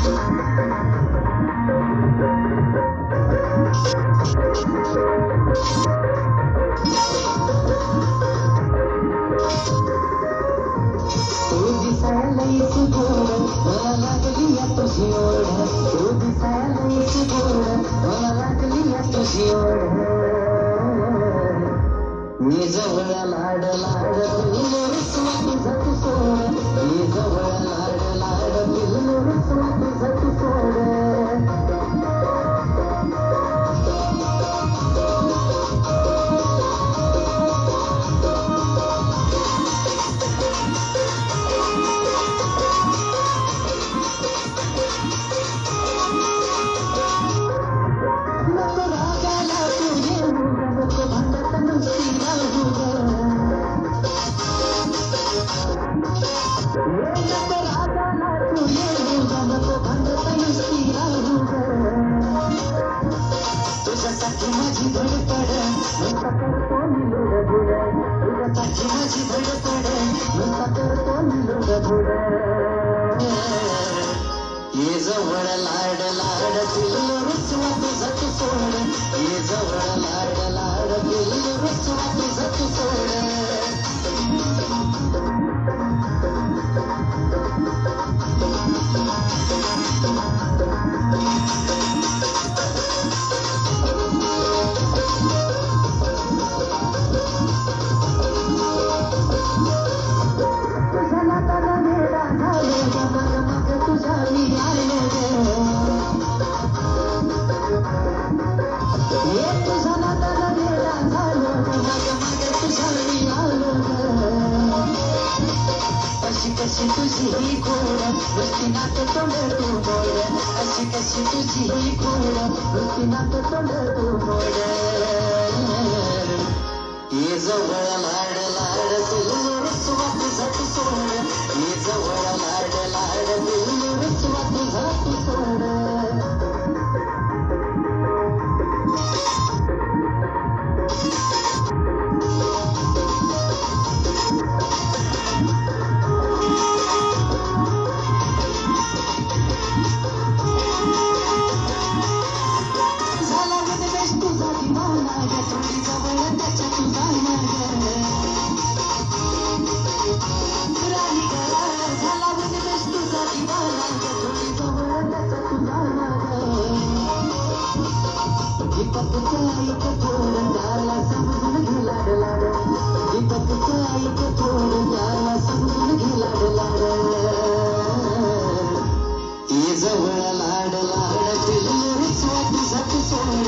मी जवळ लाड लाड पिल्लूर स्वाती जत सोड मी जवळ लाड लाड पिल्लूर स्वाती जत सोड माझी धडपड नुसता करतो मी लुडबुड तुझ्यासाठी माझी धडपड नुसता करतो मी लुडबुड ये जवळ लाड लाड पिल्लू रुसवा तुझं तू सोड ये जवळ लाड लाड पिल्लू रुसवा तुझं तू सोड कशी तुझी ही खोड नुसती नात तोंड तू मोड अशी कशी तुझी ही खोड नुसती नात तोंड तू मोड ये जवळ लाड लाड पिल्लू रुसवा तुझा तू सोड ये जवळ लाड लाड पिल्लू रुसवा तुझा तू सोड जवळ लाड लाड पिल्लू रुसवा तुझा तू सोड